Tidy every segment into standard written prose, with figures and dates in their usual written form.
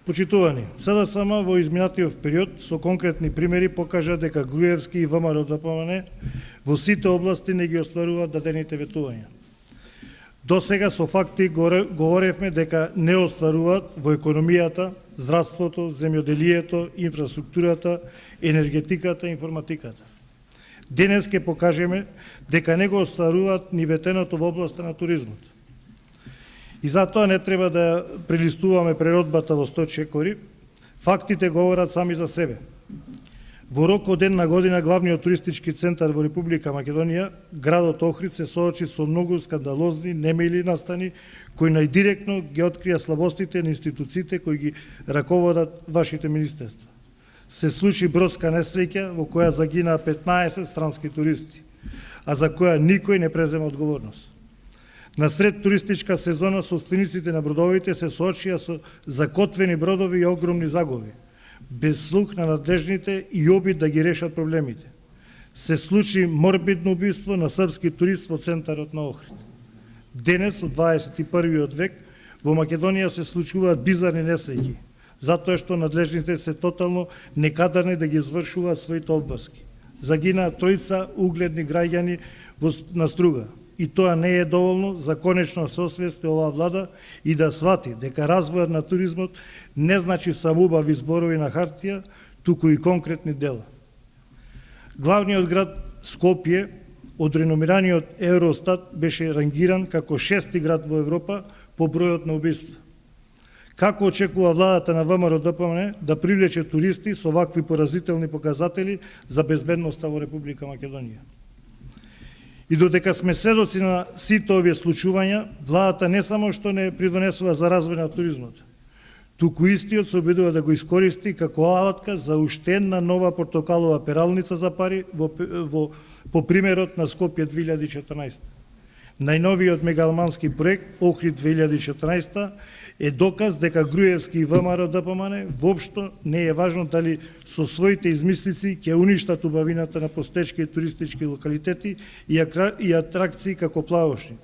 Почитувани, СДСМ во изминатиот период со конкретни примери покажа дека Груевски и ВМРО ДПМН во сите области не ги остваруваат дадените ветувања. До сега со факти говоревме дека не остваруваат во економијата, здравството, земјоделието, инфраструктурата, енергетиката, информатиката. Денес ќе покажеме дека не го остваруваат ни ветеното во областа на туризмот. И затоа не треба да прелистуваме преродбата во 100 чекори, фактите говорат сами за себе. Во рок од една година главниот туристички центар во Република Македонија, градот Охрид, се соочи со многу скандалозни, немили настани, кои најдиректно ги открија слабостите на институциите кои ги раководат вашите министерства. Се случи бродска несреќа во која загинаа 15 странски туристи, а за која никој не презема одговорност. Насред туристичка сезона собствениците на бродовите се соочија со закотвени бродови и огромни загуби, без слух на надлежните и обид да ги решат проблемите. Се случи морбидно убиство на српски турист во центарот на Охрид. Денес, од 21. век, во Македонија се случуваат бизарни несреќи, затоа што надлежните се тотално некадарни да ги извршуваат своите обврски. Загинаа тројца угледни граѓани на Струга. И тоа не е доволно за конечно се освести оваа влада и да свати дека развојот на туризмот не значи самоубави зборови на хартија, туку и конкретни дела. Главниот град Скопје од реномираниот Евростат беше рангиран како 6-ти град во Европа по бројот на убиства. Како очекува владата на ВМРО ДПМН да привлече туристи со вакви поразителни показатели за безбедноста во Република Македонија? И додека сме сведоци на сите овие случувања, владата не само што не придонесува за развој на туризмот, туку истиот се обидува да го искористи како алатка за уште една нова портокалова пералница за пари по примерот на Скопје 2014. Најновиот мегалмански проект Охрид 2014 е доказ дека Груевски и ВМРО ДПМН воопшто не е важно дали со своите измислици ќе уништат убавината на постечки и туристички локалитети и атракции како Плавошник.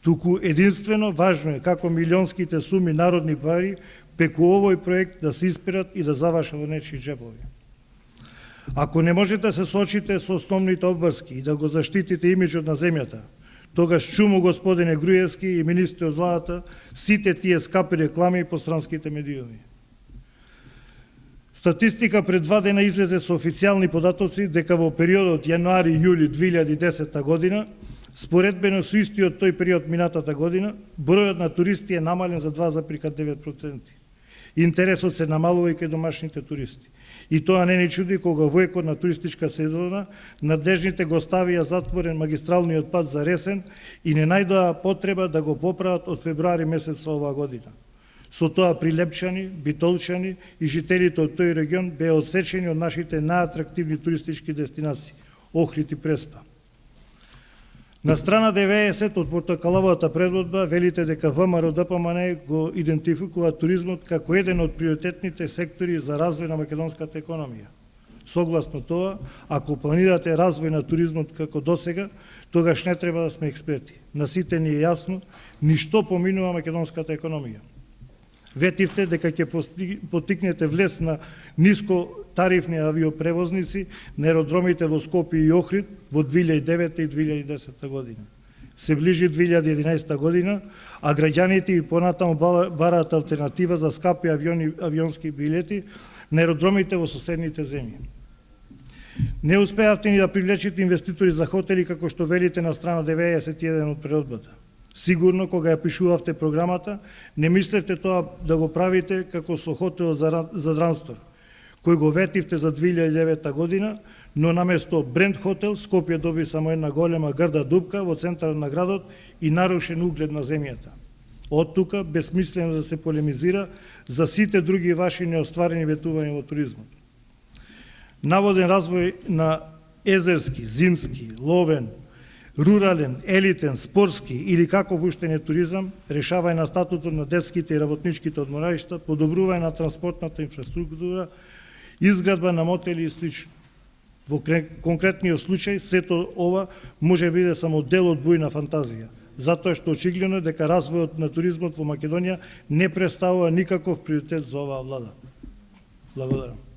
Туку единствено важно е како милионските суми народни пари преку овој проект да се исперат и да завршат во нечии џепови. Ако не можете да се соочите со основните обврски и да го заштитите имиджот на земјата, тогаш чуму господине Груевски и министри од владата сите тие скапи реклами по странските медиуми. Статистика пред 2 дена излезе со официјални податоци дека во периодот јануари-јули 2010 година, споредбено со истиот тој период минатата година, бројот на туристи е намален за 2,9%. Интересот се намалува и кај домашните туристи. И тоа не ни чуди кога во екот на туристичка сезона надлежните го ставија затворен магистралниот пат за Ресен и не најдоа потреба да го поправат од февруари месец оваа година. Со тоа Прилепчани, Битолчани и жителите од тој регион беа одсечени од нашите најатрактивни туристички дестинации – Охрид и Преспа. На страна 90 од портокаловата предводба велите дека ВМРО ДПМН го идентификува туризмот како еден од приоритетните сектори за развој на македонската економија. Согласно тоа, ако планирате развој на туризмот како досега, тогаш не треба да сме експерти. На сите ни е јасно ништо поминува македонската економија. Ветивте дека ќе потикнете влез на ниско тарифни авиопревозници на аеродромите во Скопје и Охрид во 2009 и 2010 година. Се ближи 2011 година, а граѓаните и понатаму бараат алтернатива за скапи авионски билети на аеродромите во соседните земји. Не успеавте ни да привлечете инвеститори за хотели како што велите на страна 91 од природбата. Сигурно, кога ја пишувавте програмата, не мислевте тоа да го правите како со хотелот за Дранстор, кој го ветивте за 2009 година, но наместо бренд хотел, Скопје доби само една голема грда дупка во центарот на градот и нарушен углед на земјата. Од тука, безсмислено да се полемизира за сите други ваши неостварени ветувања во туризмот. Наводен развој на езерски, зимски, ловен, рурален, елитен, спортски или каков уште не туризам, решавање на статутот на детските и работничките одморалишта, подобрување на транспортната инфраструктура, изградба на мотели и слично. Во конкретниот случај, сето ова може биде само дел од бујна фантазија, затоа што очигледно е дека развојот на туризмот во Македонија не представува никаков приоритет за оваа влада. Благодарам.